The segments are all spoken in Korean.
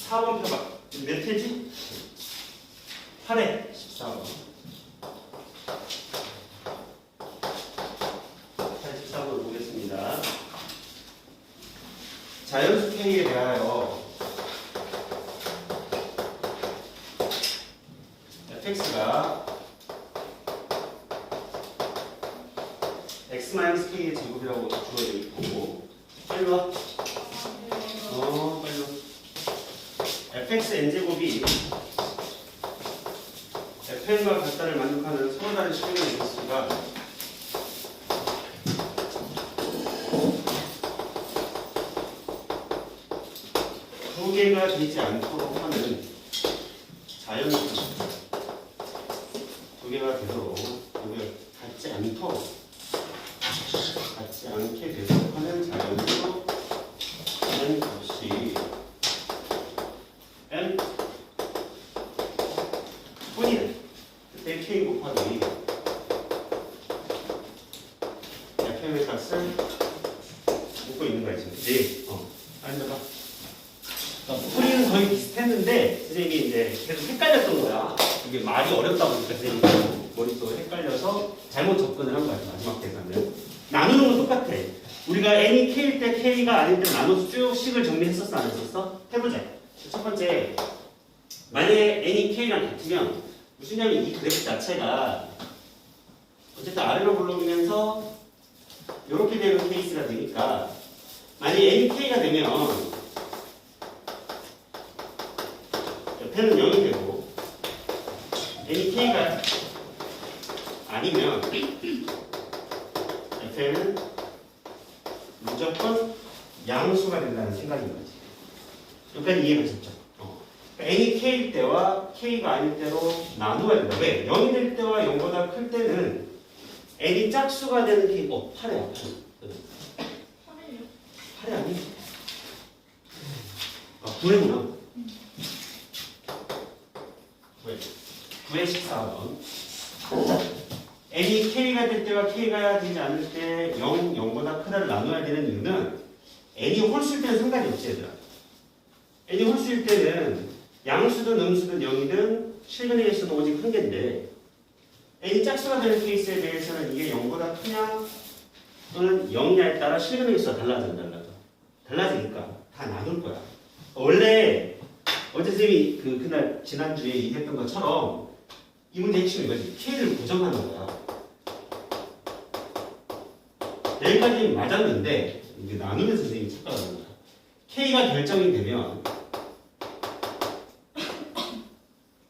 14번 펴봐. 몇 회지? 8회 14번. 14번 보겠습니다. 자연수 K에 대하여 fx가 x-k의 제곱이라고 주어져 있고 빨리 와. 빨리 와. fx n제곱이 fn과 같다를 만족하는 서로 다른 실행의 개수가 두 개가 되지 않도록 하는 자연수 두 개가 되도록 같지 않게 되도록 하는 자연수 n 값이 n 분이네. 그때 k 곱하기 fm의 값을 묻고 있는 거야 지금. 네. 앉아봐. 풀이는 거의 비슷했는데 선생님이 이제 계속 헷갈렸던 거야. 이게 말이 어렵다 보니까 선생님이 머릿속에 헷갈려서 잘못 접근을 한 거야. 마지막 계산은. 나누는 건 똑같아. 우리가 n이 k일 때 k가 아닐 때 나눠서 쭉 식을 정리했었어 안 했었어? 해보자. 첫 번째 만약에 n이 k랑 같으면 무슨냐면 이 그래프 자체가 어쨌든 아래로 굴러오면서 이렇게 되는 케이스가 되니까 만약에 n이 k가 되면 옆에는 0이 되고 n이 k가 아니면 옆에는 무조건 양수가 된다는 생각인 거지. 여기까지 이해가셨죠? n이 k일 때와 k가 아닐 때로 나누어야 된다. 왜? 0이 될 때와 0보다 클 때는 n이 짝수가 되는 케이스 8이야. 8이 아니야. 9회구나. 9회 14번. n이 k가 될 때와 k가 되지 않을 때 0보다 크다를 나눠야 되는 이유는 n이 홀수일 때는 상관이 없지 얘들아. n이 홀수일 때는 양수든 음수든 0이든 실근의 개수는 오직 한 개인데 n이 짝수가 되는 케이스에 대해서는 이게 0보다 크냐 또는 0이냐에 따라 실근의 개수가 달라지니까 다 나눌 거야. 원래 어제 선생님이 그날 지난주에 얘기했던 것처럼 이 문제 핵심은 이거지. k를 고정하는 거야. 여기까지 맞았는데 이게 나누면서 선생님이 착각하는 거야. k가 결정이 되면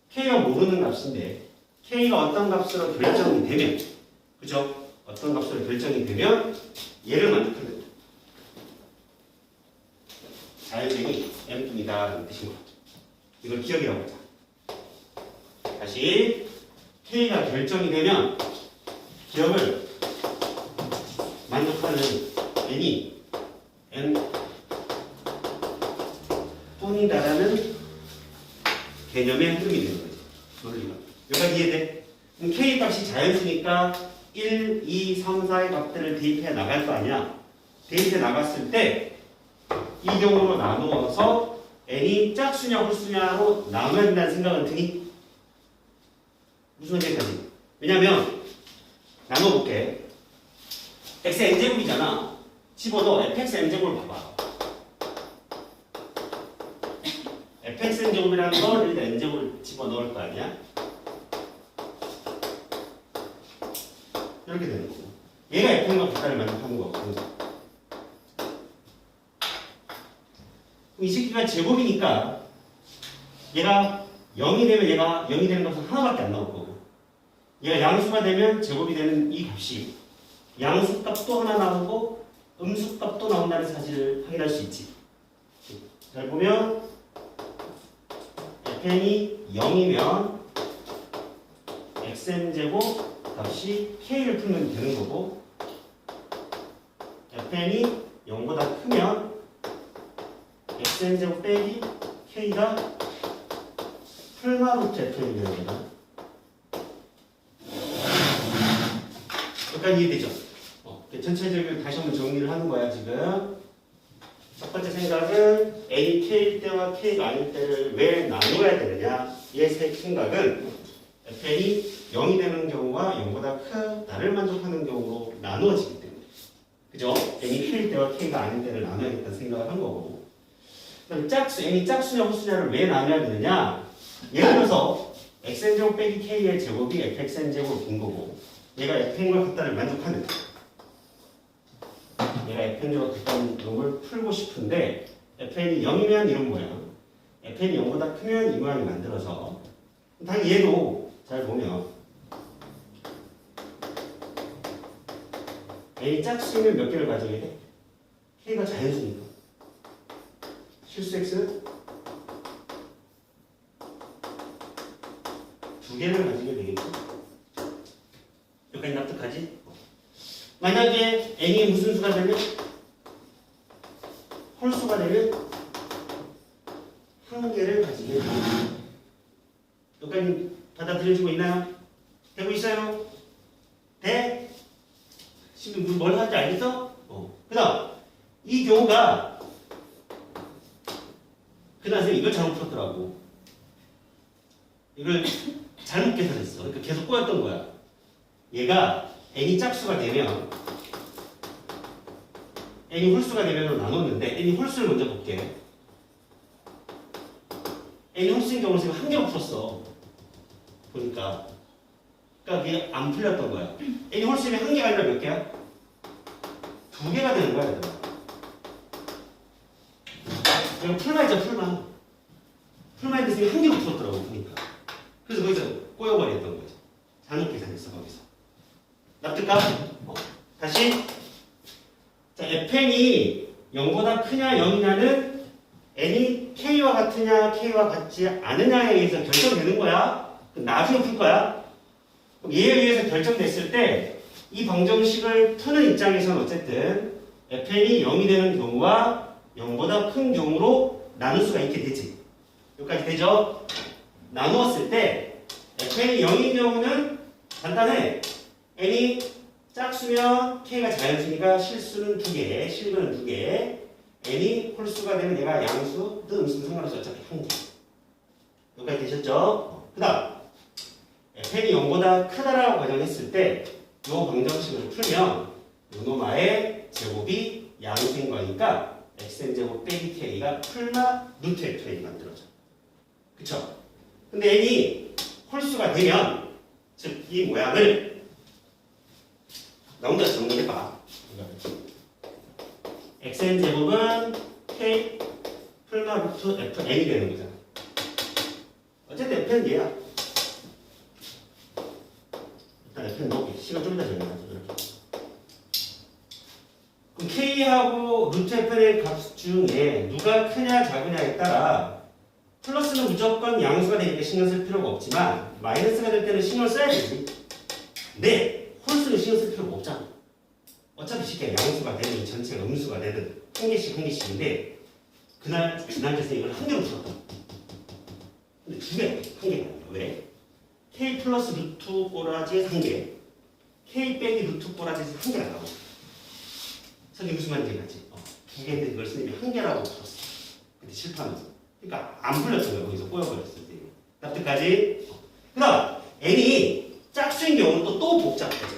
k가 모르는 값인데 k가 어떤 값으로 결정이 되면 그죠? 어떤 값으로 결정이 되면 얘를 만족하는 거야. 자연생이 m뿐이다 뜻인 거야. 이걸 기억이라고 하자. 다시 k가 결정이 되면 기억을 만족하는 n이 n 뿐이다라는 개념의 흐름이 되는 거지. 논리가. 여기까지 이해돼? 그럼 k 값이 자연수니까 1, 2, 3, 4의 값들을 대입해 나갈 거 아니야? 대입해 나갔을 때 이 경우로 나누어서 n이 짝수냐 홀수냐로 나눠야 된다는 생각은 드니? 무슨 얘기까지? 왜냐면 나눠볼게. x n제곱이잖아. 집어넣어. fx n제곱을 봐봐. fx n제곱이라는 건 일단 n제곱을 집어넣을 거 아니야? 이렇게 되는 거고. 얘가 fn과 같다를 만족하는 거고. 이 새끼가 제곱이니까 얘가 0이 되면 얘가 0이 되는 것은 하나밖에 안 나올 거고 얘가 양수가 되면 제곱이 되는 이 값이 양수값도 하나 나오고 음수값도 나온다는 사실을 확인할 수 있지. 잘 보면 fn이 0이면 xn제곱 값이 k를 풀면 되는 거고 fn이 0보다 크면 xn제곱 빼기 k가 풀마루트 fn이 되는 거다. 여기까지 이해되죠? 전체적으로 다시 한번 정리를 하는 거야 지금. 첫 번째 생각은 n이 k일 때와 k가 아닐 때를 왜 나눠야 되느냐. 이의 생각은 fn이 0이 되는 경우와 0보다 크다를 만족하는 경우로 나누어지기 때문에. 그죠? n이 k일 때와 k가 아닐 때를 나눠야겠다는 생각을 한 거고. 그럼 n이 짝수냐 홀수냐를 왜 나눠야 되느냐. 예를 들어서 xn제곱 빼기 k의 제곱이 fxn제곱인 거고 얘가 fn과 같다를 만족하는 얘가 fn과 같다는 놈을 풀고 싶은데 fn이 0이면 이런 모양 fn이 0보다 크면 이 모양이 만들어서 당연히 얘도 잘 보면 n이 짝수이면 몇 개를 가지게 돼? k가 자연수니까 실수 x는 두 개를 가지게 되겠죠. 여기까지 납득하지? 만약에 n이 무슨 수가 되면 홀수가 되면 한 개를 가지게 됩니다. 여기까지 받아들여지고 있나요? 되고 있어요? 돼? 지금 뭘 하는지 알겠어? 그 다음 이 경우가 그다음 선생님 이걸 잘못 풀었더라고. 이걸 잘못 계산했어. 그러니까 계속 꼬였던 거야. 얘가 n이 짝수가 되면 n이 홀수가 되면 나눴는데 n이 홀수를 먼저 볼게. n이 홀수인 경우는 제가 한 개로 풀었어. 보니까. 그러니까 이게 안 풀렸던 거야. n이 홀수면 한 개가 아니라 몇 개야? 두 개가 되는 거야. 얘들아. 이거 풀마이자 풀마. 풀마인데 선생님이 한 개로 풀었더라고. 보니까. 그래서 거기서 꼬여버렸던 거죠. 잘못 계산했어. 거기서. 납득가? 다시. 자, fn이 0보다 크냐 0이냐는 n이 k와 같으냐 k와 같지 않으냐에 의해서 결정되는 거야. 나중에 풀 거야. 그럼 얘에 의해서 결정됐을 때 이 방정식을 푸는 입장에서는 어쨌든 fn이 0이 되는 경우와 0보다 큰 경우로 나눌 수가 있게 되지. 여기까지 되죠? 나누었을 때 fn이 0인 경우는 간단해. n이 짝수면 k가 자연수니까 실수는 2개, 실근은 2개. n이 홀수가 되면 얘가 양수, 또 음수는 상관없이 어차피 1개. 여기까지 되셨죠? 그 다음 fn이 0보다 크다라고 가정했을 때 이 방정식을 풀면 요노마의 제곱이 양수인 거니까 xn제곱 빼기 k가 풀마 루트 fn 만들어져. 그쵸? 근데 n이 홀수가 되면 즉 이 모양을 나 혼자 정리해봐. xn제곱은 k 풀마 루트 fn이 되는 거잖아. 어쨌든 f는 얘야. 일단 f는 넣을게. 시간 좀 이따 정리하자. 이렇게. 그럼 k하고 루트 fn의 값 중에 누가 크냐 작으냐에 따라 플러스는 무조건 양수가 되니까 신경 쓸 필요가 없지만 마이너스가 될 때는 신경 써야 되지. 근데 홀수는 신경 쓸 필요가 없잖아. 어차피 쉽게 양수가 되든 전체가 음수가 되든 한 개씩인데 지난주에서 이걸 한 개로 풀었다. 근데 두 개, 한 개가 아니야. 왜? k 플러스 루트 꼬라지에서 한 개, k 빼기 루트 꼬라지에서 한 개가 나와. 저게 무슨 말인지 알지? 두 개인데 그걸 선생님이 한 개라고 풀었어. 근데 실패하면서. 그러니까 안 풀렸던 거야. 거기서 꼬여버렸어. 납득까지? 그 다음 n이 짝수인 경우는 또 복잡해져.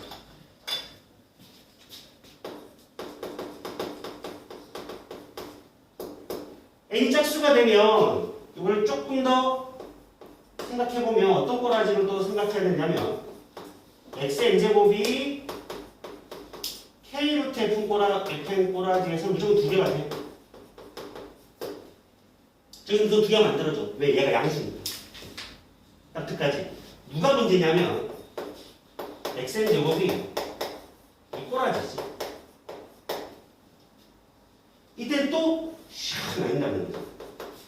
n이 짝수가 되면 이걸 조금 더 생각해보면 어떤 꼬라지로 또 생각해야 되냐면 xn제곱이 k 루트 fn 꼬라지에서 무조건 두 개가 돼. 저기서 또 두 개 만들어줘. 왜? 얘가 양수니까. 납득까지. 누가 문제냐면 xn제곱이 이 꼬라지지. 이때 또 시원한다는 거죠.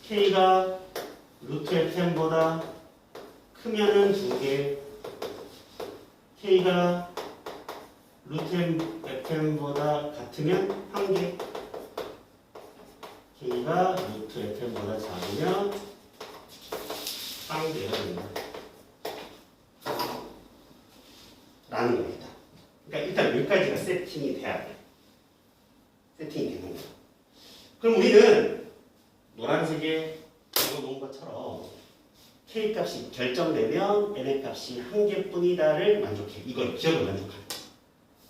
k가 루트 fn보다 크면은 두 개, k가 루트 fn보다 같으면 한 개, k가 루트 fn보다 작으면 한 개가 됩니다. 라는 겁니다. 그러니까 일단 여기까지가 세팅이 돼야 돼. 세팅이 되는 거야. 그럼 우리는 노란색에 적어놓은 것처럼 K 값이 결정되면 N의 값이 한 개뿐이다를 만족해. 이걸 기억을 만족하는 거야.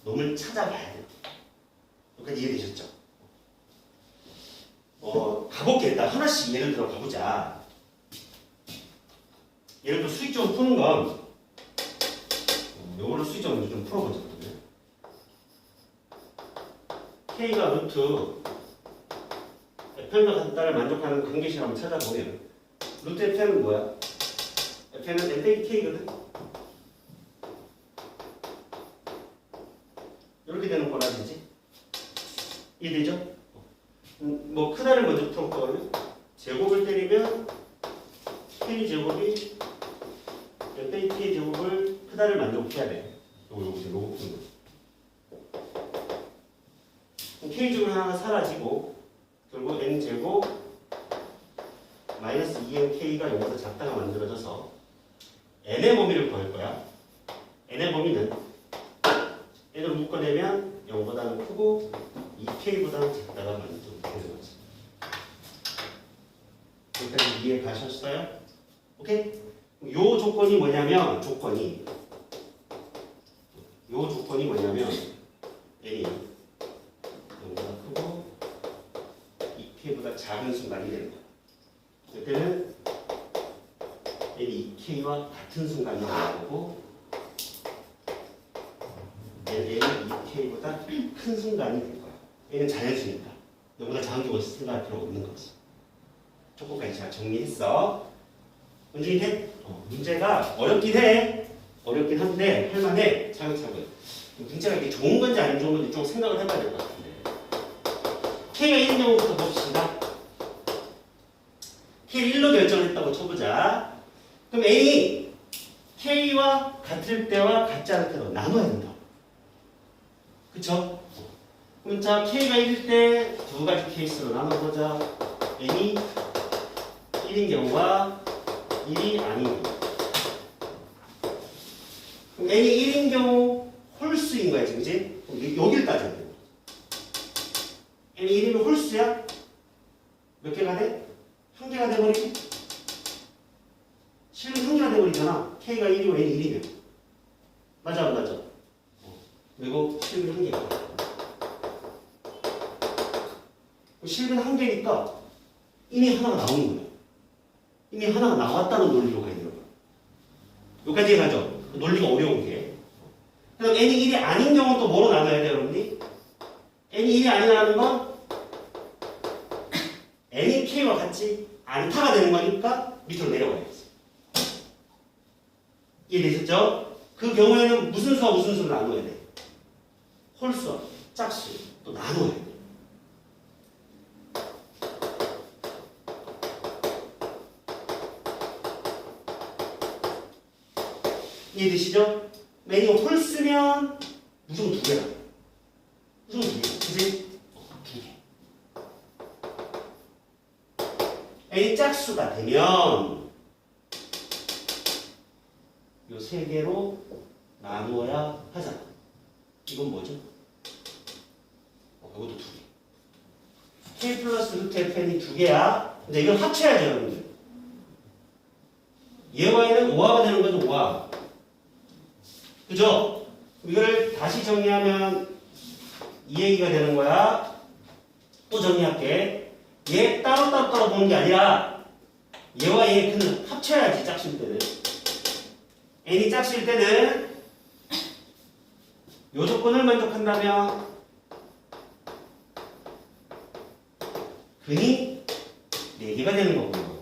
놈을 찾아가야 돼. 여기까지 이해되셨죠? 가볼게. 일단 하나씩 예를 들어 가보자. 예를 들어 수익점 푸는 건 요거를 수익점 먼저 좀 풀어보자. K가 루트 Fn과 같다를 만족하는 관계식 한번 찾아보면 루트 Fn은 뭐야? Fn은 N 빼기 K거든? 이렇게 되는 거라 되지? 이해되죠? 뭐 크다를 먼저 풀어볼까 그러면 제곱을 때리면 K제곱이 N 빼기 K제곱을 크다를 만족해야 돼. 요거 푸는 거. K제곱 하나가 사라지고 결국 N제곱 마이너스 2NK가 여기서 작다가 만들어져서 N의 범위를 구할 거야. N의 범위는 N을 묶어내면 0보다는 크고 2K보다는 작다가 만들어지는 거지. 여기까지 이해 가셨어요? 오케이? 요 조건이 뭐냐면 N이 0보다 크고 2K보다 작은 순간이 되는 거야. 이때는 N이 2K와 같은 순간이 되는 거고 N이 2K보다 큰 순간이 될 거야. N은 자연수니까. 너보다 작은 경우에 생각할 필요 없는 거지. 조금까지 잘 정리했어. 문제인 해? 문제가 어렵긴 한데 할만해. 차근차근. 문제가 이게 좋은 건지 안 좋은 건지 좀 생각을 해봐야 될 것 같은데. K가 1인 경우부터 봅시다. K를 1로 결정했다고 쳐보자. 그럼 N이 K와 같을 때와 같지 않을 때로 나눠야 된다. 그쵸? 그럼 자, K가 1일 때 두 가지 케이스로 나눠보자. N이 1인 경우와 1이 아닌 경우. 그럼 N이 1인 경우 홀수인 거야, 지금, 그치? 여기를 따져야 돼. N이 1이면 홀수야? 몇 개가 돼? 한 개가 돼버리지? 실은 한 개가 돼버리잖아. K가 1이고 N이 1이면. 맞아, 안 맞아? 그리고 실은 한 개가 돼. 실은 한 개니까 이미 하나가 나오는 거야. 이미 하나가 나왔다는 논리로 가야 되는 거야. 여기까지 가죠? 논리가 어려운 게. 그럼 N이 1이 아닌 경우는 또 뭐로 나눠야 돼요, 여러분이? N이 1이 아니라는 건 N이 K와 같이 않다가 되는 거니까 밑으로 내려가야지. 이해되셨죠? 그 경우에는 무슨 수와 무슨 수를 나눠야 돼? 홀수와 짝수 또 나눠야 돼. 이해되시죠? N이 홀수면 무조건 두 개다. 무조건 두 개다. 그지? 두 개. N이 짝수가 되면 요 세 개로 나누어야 하잖아. 이건 뭐죠? 이것도 두 개. K 플러스 루트 FN이 두 개야. 근데 이걸 합쳐야죠, 여러분들. 얘와 얘는 5화가 되는 거죠, 5화. 그죠? 이걸 다시 정리하면 이 얘기가 되는 거야. 또 정리할게. 얘 따로따로 보는 게 아니라 얘와 얘의 크는 합쳐야지, 짝수일 때는. n이 짝수일 때는 요 조건을 만족한다면 근이 4개가 되는 거고요.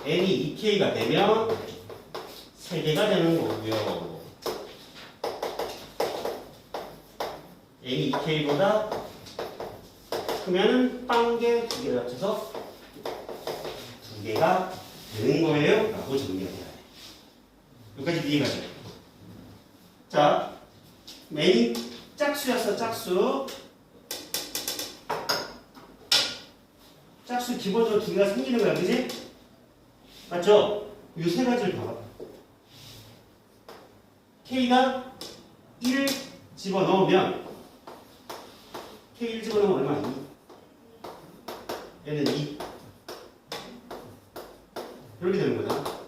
n이 2k가 되면 3개가 되는 거고요. n이 2k보다 크면은 빵개 2개를 합쳐서 2개가 되는 거예요. 라고 정리가 돼야 돼. 여기까지 이해가죠? 자, n이 짝수였어, 짝수. 짝수 기본적으로 2개가 생기는 거야, 그지? 맞죠? 이 세 가지를 봐봐. K가 1 집어넣으면 K1 집어넣으면 얼마? 2. 얘는 2. 이렇게 되는 거잖아.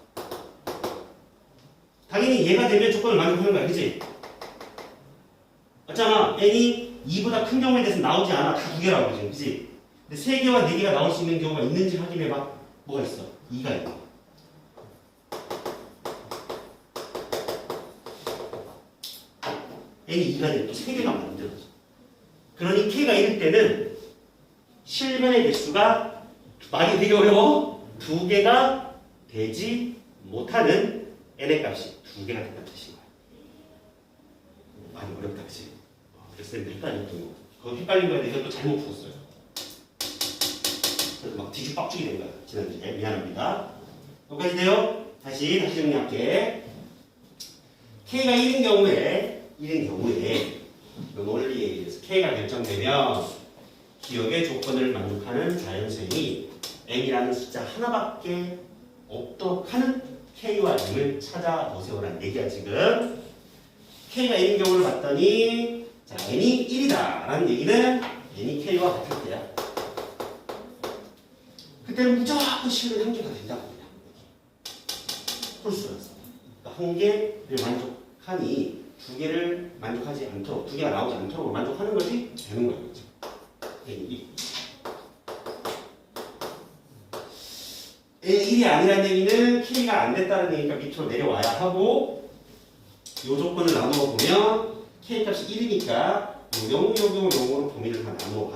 당연히 얘가 되면 조건을 만족하는 거야. 그치? 맞잖아. n이 2보다 큰 경우에 대해서 나오지 않아. 다 2개라고 그러지. 그치? 근데 3개와 4개가 나올 수 있는 경우가 있는지 확인해봐. 뭐가 있어? 2가 있고. n이 2가 되면 또 3개가 만들어져. 그러니 k가 1일 때는 실변의 개수가 말이 되게 어려워. 2개가 되지 못하는 n의 값이 2개가 된다는 뜻인 거야. 많이 어렵다, 그치? 그래서 헷갈렸던 거. 그거 헷갈린 거에 대해서 또 잘못 풀었어요. 그래서 막 뒤죽박죽이 된 거야. 지난주에. 미안합니다. 여기까지 돼요? 다시 정리할게. K가 1인 경우에 논리에 의해서 K가 결정되면 기억의 조건을 만족하는 자연수행이 M이라는 숫자 하나밖에 없도록 하는 K와 M을 찾아보세요라는 얘기야 지금. K가 1인 경우를 봤더니 자, N이 1이다 라는 얘기는 N이 K와 같을 때야. 그때는 무조건 실은 한 개가 된다고 그냥 풀 수가 있어. 그러니까 한 개를 만족하니 2개를 만족하지 않도록 2개가 나오지 않도록 만족하는 것이 되는 거예요. N이 1이 아니라는 얘기는 K가 안 됐다는 얘기가 밑으로 내려와야 하고 이 조건을 나누어 보면 K 값이 1이니까 요 0으로 범위를 다 나누어 봐.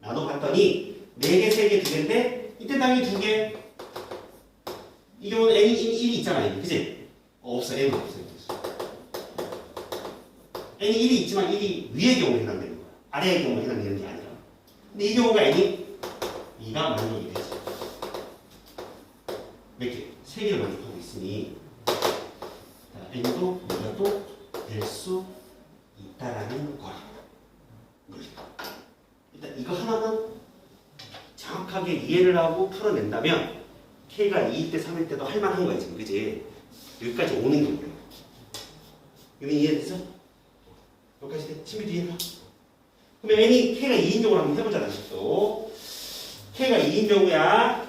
나눠 봤더니 4개, 3개, 2개인데 이때 당연히 2개. 이 경우는 n이 1이 있잖아. 그치? 없어. n은 없어. n이 1이 있지만 1이 위의 경우에 해당되는 거야. 아래의 경우에 해당되는 게 아니라. 근데 이 경우가 n이 2가 만족이 되지. 몇 개? 3개를 만족하고 있으니 n도 우리가 또 될 수 있다라는 거야. 일단 이거 하나만 정확하게 이해를 하고 풀어낸다면 K가 2일 때 3일 때도 할만한 거야 지금. 그치? 여기까지 오는 경우야. 이거 이해됐어? 여기까지 돼? 친구도 이해해봐. 그러면 N이 K가 2인 경우를 한번 해보자. 다시 또 K가 2인 경우야.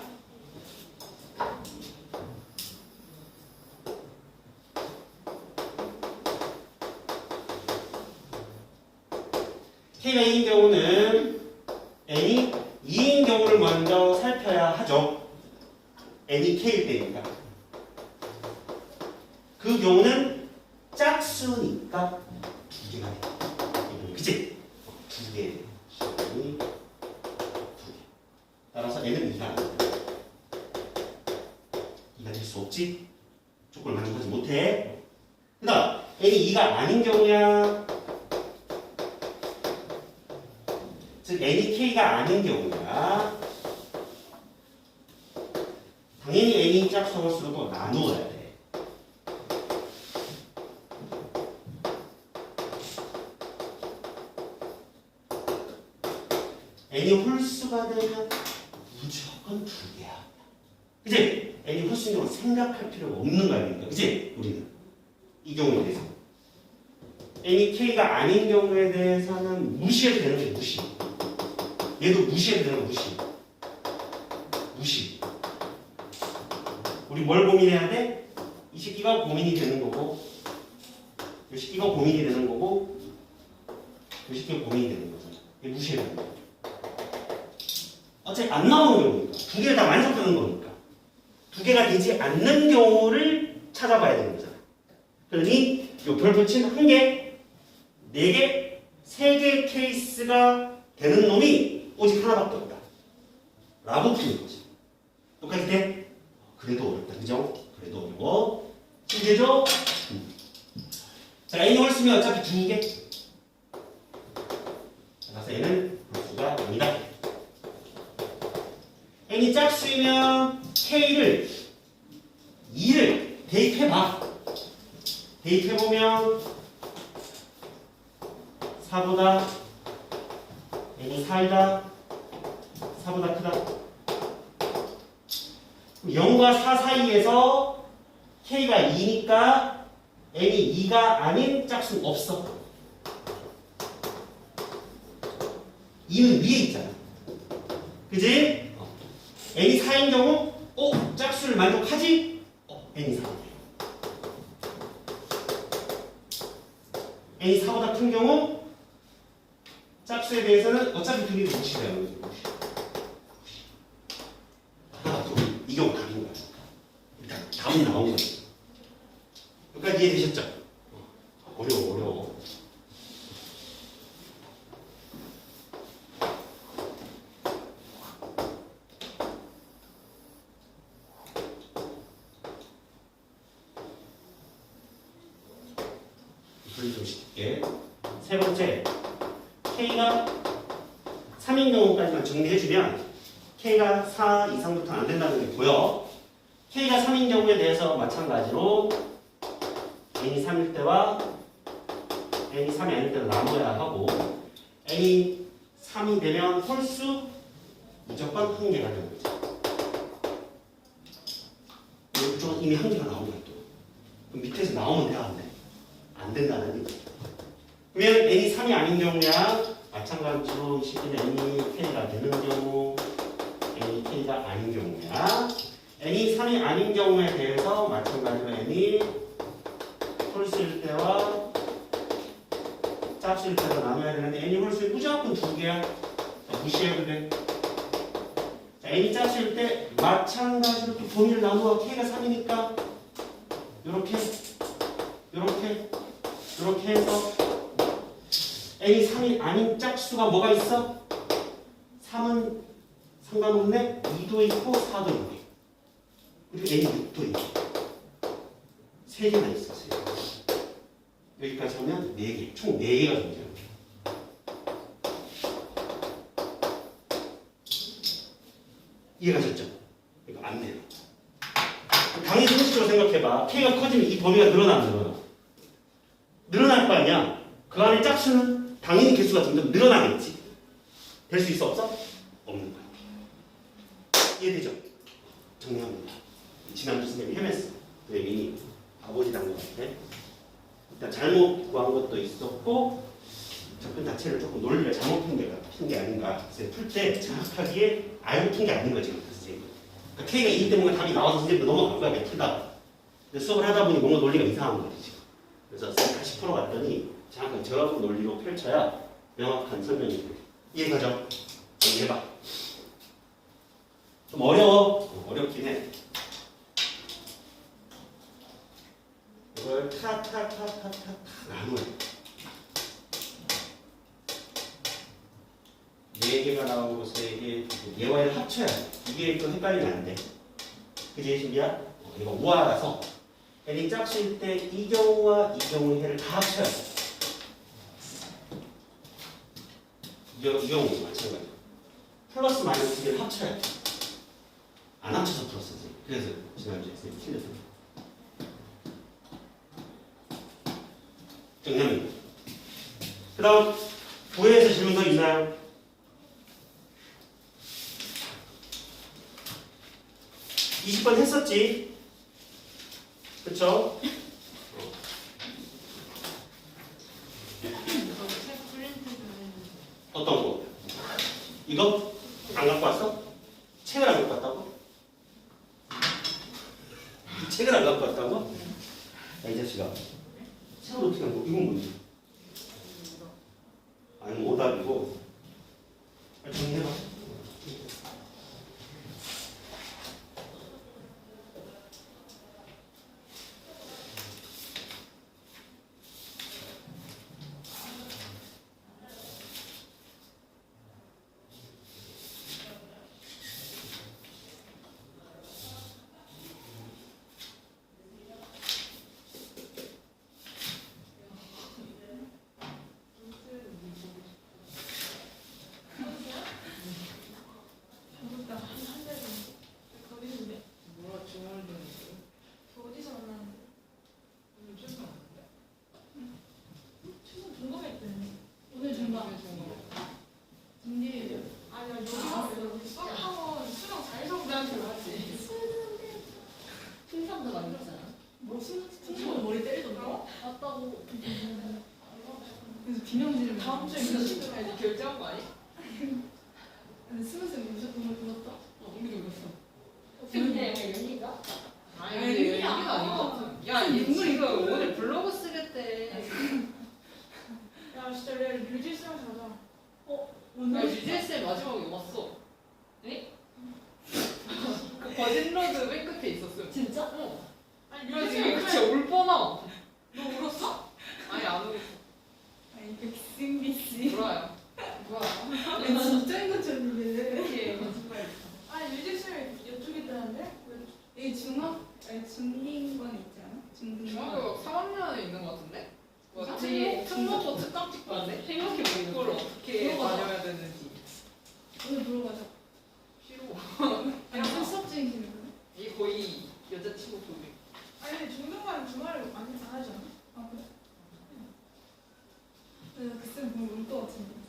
K가 2인 경우는 N이 2인 경우를 먼저 살펴야 하죠. N이 K일 때니까. 그 경우는 짝수니까 2개가 돼. 그치? 2개. 2개. 따라서 N은 2가 안 돼. 2가 될 수 없지? 조건을 만족하지 못해. 그 다음 N이 2가 아닌 경우야. 즉 N이 K가 아닌 경우야. 당연히 N이 짝수를 쓰고 나누어야 돼. N이 홀수가 되면 무조건 2개야. 그치? N이 홀수인 경우는 생각할 필요가 없는 거 아닙니까? 그치? 우리는 이 경우에 대해서 N이 K가 아닌 경우에 대해서는 무시해도 되는 거지. 무시. 얘도 무시해도 되는 거. 무시. 우리 뭘 고민해야 돼? 이 새끼가 고민이 되는 거고 이 새끼가 고민이 되는 거고 이 새끼가 고민이 되는 거잖아. 얘 무시해야 되는 거야. 어차피 안 나오는 경우니까 2개를 다 만족하는 거니까 2개가 되지 않는 경우를 찾아봐야 되는 거잖아. 그러니 요 별표 친 1개, 4개, 3개 케이스가 되는 놈이 오직 하나밖에 없다 라고 푸는 거지. 똑같이 돼? 그래도 어렵다. 그죠? 그래도 어려워. 이제죠? 자, N이 홀수면 어차피 2개. 그래서 N은 홀수가 아니다. N이 짝수이면 K를 2를 대입해봐. 대입해보면 4보다 N이 4이다. 4보다 크다. 0과 4 사이에서 K가 2니까 N이 2가 아닌 짝수는 없어. 2는 위에 있잖아. 그지? n이 4인 경우 짝수를 만족하지? n이 4. n이 4보다 큰 경우 짝수에 대해서는 어차피 두 개도 무시해요. 이 경우 답인 거야. 일단 답은 나온 거야. 여기까지 이해되셨죠? 어려워. 이걸 좀 쉽게. 세 번째, K가 3인 경우까지만 정리해주면 K가 4 이상부터 안 된다는 게 보여. K가 3인 경우에 대해서 마찬가지로 n이 3일 때와 n이 3이 아닐 때로 나눠야 하고 n이 3이 되면 홀수 무조건 한 개가 되는 거죠. 이쪽은 이미 한 개가 나온 거야 또. 그럼 밑에서 나오면 돼야 안 돼? 안 된다는 얘기. 그러면 n이 3이 아닌 경우야 마찬가지로 쉽게 n이 k가 되는 경우 n이 k가 아닌 경우야. n이 3이 아닌 경우에 대해서 마찬가지로 n이 홀수일 때와 짝수일 때로 나눠야 되는데 n이 홀수일 무조건 두 개야. 무시해도 돼. n이 짝수일 때 마찬가지로 또 범위를 나누어 k가 3이니까 요렇게 해서 n이 3이 아닌 짝수가 뭐가 있어? 3은 상관없네. 2도 있고 4도 있네. 그리고 n이 6도 있고 3개나 있어. 3개. 여기까지 하면 4개. 총 4개가 존재해요. 이해가셨죠? 이거 안 돼요. 당연히 상식적으로 생각해봐. K가 커지면 이 범위가 늘어나. 늘어날 거 아니야. 그 안에 짝수는 당연히 개수가 점점 늘어나겠지. 될 수 있어 없어? 없는 거야. 이해되죠? 정리합니다. 지난주 선생님이 헤맸어. 그 얘기 아버지 닮은 것 같아. 일단 잘못 구한 것도 있었고 접근 자체를 조금 논리를 잘못 푼 게 아닌가. 풀 때 정확하게 알고 푼 게 아닌 거지. 그러니까 K가 2 때문에 답이 나와서 선생님도 넘어간 거야. 풀다가. 근데 수업을 하다 보니 뭔가 논리가 이상한 거지 지금. 그래서 다시 풀어봤더니 정확한 저런 논리로 펼쳐야 명확한 설명이 돼. 이해가죠? 정리해봐. 좀 어려워. 어렵긴 해. 이걸 타타타타타 나눠요. 4개가 나오고 3개, 얘와 얘를 합쳐야 돼. 이게 또 헷갈리면 안 돼. 그지, 신기야? 이거 우아라서 n이 짝수일 때 이 경우와 이 경우의 해를 다 합쳐야 돼. 이 경우 마찬가지. 플러스 마이너스 두 개를 합쳐야 돼. 안 합쳐서 풀었었지. 그래서 지난주에 선생님이 틀렸어요. 정답입니다. 그 다음 부에서 질문 더 있나요? (20번) 했었지? 그쵸? 어떤 거? 이거? 안 갖고 왔어? 책을 안 갖고 왔다고? 책을 안 갖고 왔다고? 야, 이 자식아. 책을 어떻게 안 갖고? 이건 뭐지? 아니, 오답이고. 정리해봐. 그래서 김영진을 다음 주에 결제한 거 아니? 근데 스무스 무조건 불렀다. 우리도 이겼어. 근데 왜 연희가? 아니 근데 얘기가 아닌 것 같아. 야, 얘 지금 오늘 블로그 쓰겠대. 야 진짜 레 뮤지스랑 자자. 야, 오늘 UGSM 마지막에 왔어. 네? 그 버진로드 맨 끝에 있었어요. 진짜? 어. 아니 그래서 뮤지스랑 이거 진짜 울 뻔함. 너 울었어? 아니 안 울었어. 아니 백승비 씨. 울어요. 뭐야? 아니 진짜인 것처럼 얘기해. 이렇게 거짓말. 아니 뮤지스랑 이쪽에 있다는데? 이 중학 아니 중딩반 있지 않아? 중딩반. 중학교 3학년에 있는 것 같은데? 뭐 갑자기 특목고 특강 찍고 왔네? 생각해보니까 그걸 어떻게 물어봐봐. 다녀야 되는지. 오늘 물어가자. 싫어. 아니 무슨 수업 중이시는 거야? 이게 거의 여자친구 교육. 아니 근데 중등반 주말에 안 하지 않아? 아 그래? 그쌤 보면 울것 같은데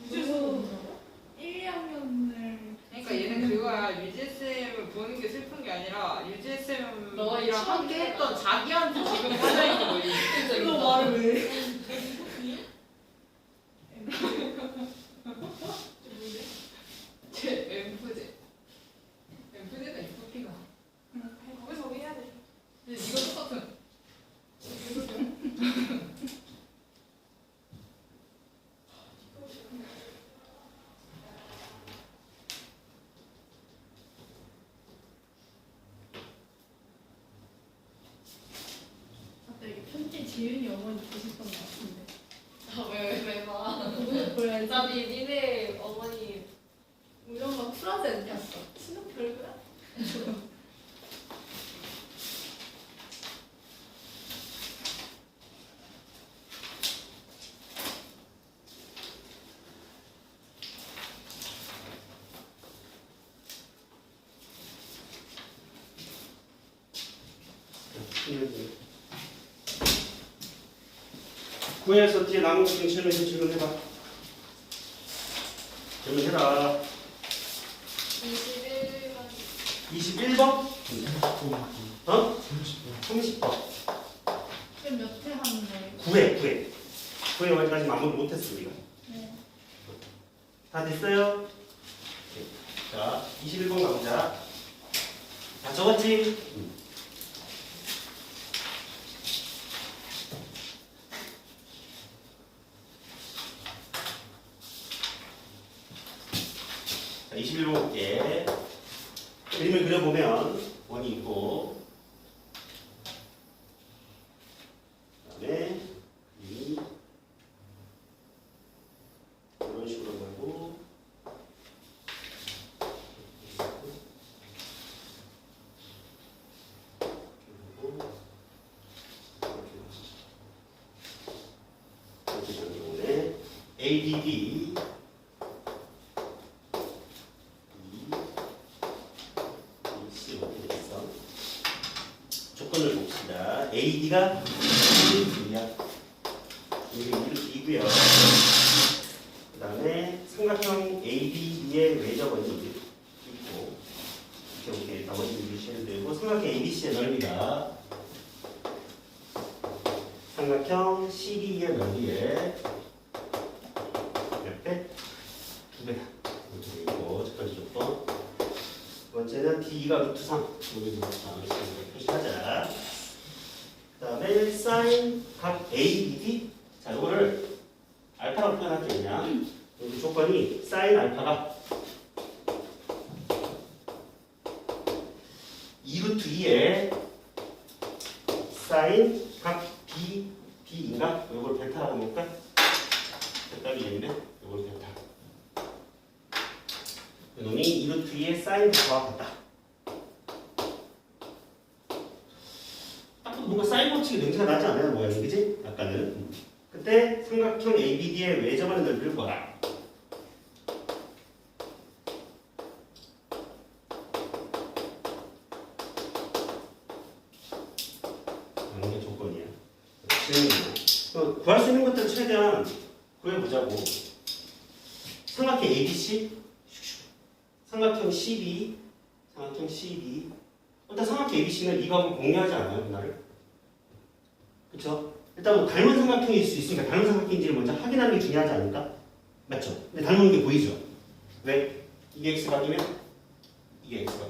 그래서 뮤지스 1, 2학년을 그러니까 얘는 그거야. UGSM을 보는 게 슬픈 게 아니라 UGSM이랑 너의 함께 추억이 했던 자기한테 지금 빠져있는 거지. 너 말을 왜? 제 엠프제. 엠프제가 이쁘기가. 거기서 우리 해야 돼. 근데 이거 똑같은. 맞다 이게 편지 지윤이 어머니 보셨던 것 같은데. 왜 봐? 오늘 보여야지. 어차피 니네 어머니 우리 엄마 프라젠이었어. 신혼 별거야? 구에서 뒤에 남은 거 질문해서 질문해봐. 질문해라. 21번 21번? 어? 30번. 그럼 몇 회 하는 거예요? 9회. 9회 완까지 마무리 못했어 우리가. 네. 다 됐어요? 네. 자, 21번 가보자. 다 적었지? 자, 21번 볼게. 그림을 그려보면 원이 있고, 그 다음에 이런 식으로 가고, 이렇게 되는 경우에 ADD 조건을 봅시다. AD가 1이야. 이게 1이고요. 그 다음에 삼각형 AB의 외접원이 있고, 이렇게 나머지 유시해도 되고, 삼각형 ABC의 넓이가 삼각형 CB의 넓이에 몇 배? 2배다. 이렇게 되고, 첫 번째 조건. 두 번째는 D가 루트 3. 여기서 표시하자. 그 다음에 사인 각 ABD. 자, 이거를 알파라고 표현할게요, 그냥. 여기 조건이 사인 알파가 2루트 2에 사인 각 B, B인가? 이걸 베타라고 볼까? 베타비인데, 이걸 베타. 이놈이 2루트 2에 사인 베타와 같다. 딱 뭔가 사인 법칙이 냄새가 나지 않아요? 모양이, 그지? 아까는. 그때 삼각형 ABD의 외접하는 넓이를 구하라. 라는 게 조건이야. 구할 수 있는 것들을 최대한 구해보자고. 삼각형 ABC, 삼각형 CB, 삼각형 CB. 일단 삼각형 ABC는 이 값을 공유하지 않아요, 그날을. 그쵸? 일단 뭐 닮은 삼각형일 수 있으니까 닮은 삼각형인지를 먼저 확인하는 게 중요하지 않을까? 맞죠? 근데 닮은 게 보이죠? 왜? 이게 x각이면 이게 x각.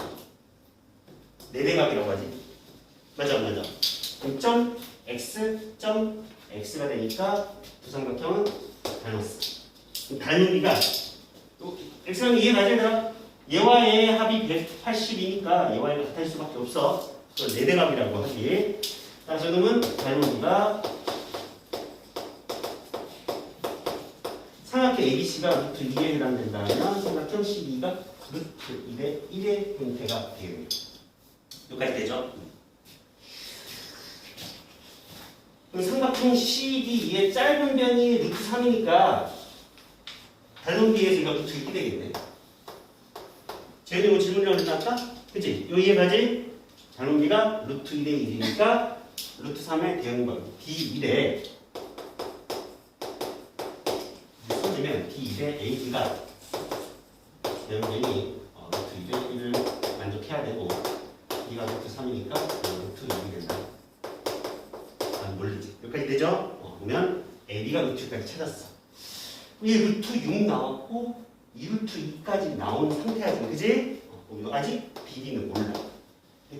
4대각이라고 하지. 맞아. 점 x 점 x가 되니까 두 삼각형은 닮았어. 닮은 비가 또 x랑 이해 가져야 얘와 얘의 합이 180이니까 얘와 얘가 같을 수밖에 없어. 그걸 4대각이라고 하지. 따라서 놈은 닮은 비가 삼각형 ABC가 루트 2에 해당된다면 삼각형 CB가 루트 2의 1의 형태가 되겠네요. 여기까지 되죠? 그럼 삼각형 CD의 짧은 변이 루트 3이니까 닮은 비에서 이거 루트 2이 되겠네. 재현이 뭐 질문이라고 했나 아까? 그치? 요 이해가지? 닮은 비가 루트 1의 1이니까 루트 3의 대응번 D1에 써주면 D1의 AB가 대응변이 루트 2의 1을 만족해야 되고 B가 루트 3이니까 루트 2이 된다. 모르지. 여기까지 되죠? 그러면 AB가 루트 6까지 찾았어. 이 루트 6 나왔고 이 루트 2까지 나온 상태야 지금. 그지? 우리가 아직 BD는 몰라.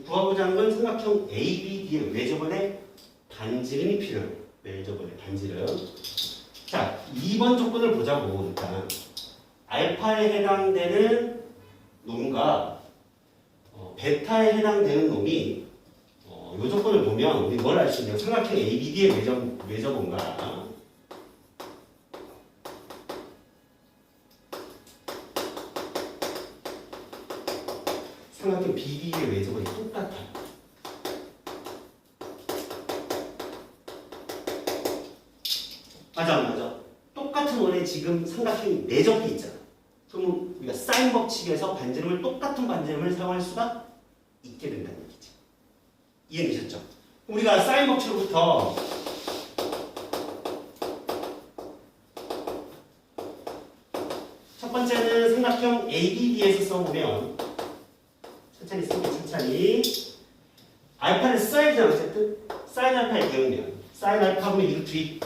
구하고자 하는 건 삼각형 ABD의 외접원의 반지름이 필요해. 외접원의 반지름. 자, 2번 조건을 보자고. 일단 알파에 해당되는 놈과 베타에 해당되는 놈이 이 조건을 보면 우리 뭘 알 수 있냐면 삼각형 ABD의 외접원과 삼각형 BD의 외접원이 똑같아. 맞아. 똑같은 원에 지금 삼각형이 내접이 있잖아. 그러면 우리가 사인 법칙에서 반지름을 똑같은 반지름을 사용할 수가 있게 된다는 얘기지. 이해되셨죠? 우리가 사인 법칙으로부터 첫 번째는 삼각형 ABD에서 써보면 천천히 알파를 써야 되잖아. 어쨌든 사인 알파의 대응면 사인 알파 하면 루트 2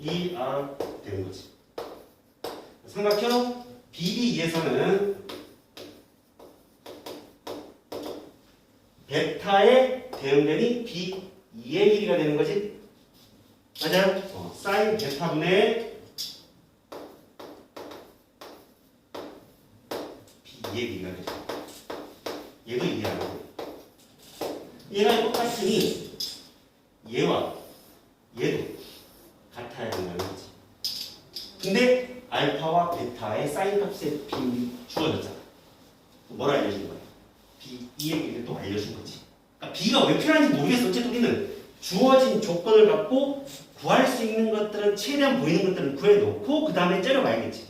2R 되는 거지. 삼각형 BD에서는 베타의 대응변이 B2의 길이가 되는 거지. 맞아요? 사인 베타분의 B2의 길이가 되죠. 얘도 이해하는 거예요. 얘가 똑같으니 얘와 얘도 같아야 된다는 거지. 근데 알파와 베타의 사인 값의 비율이 주어졌잖아. 뭘 알려준 거야? B의 길이를 또 알려준 거지. 그러니까 B가 왜 필요한지 모르겠어. 어쨌든 우리는 주어진 조건을 갖고 구할 수 있는 것들은 최대한 보이는 것들은 구해놓고 그 다음에 째려봐야겠지.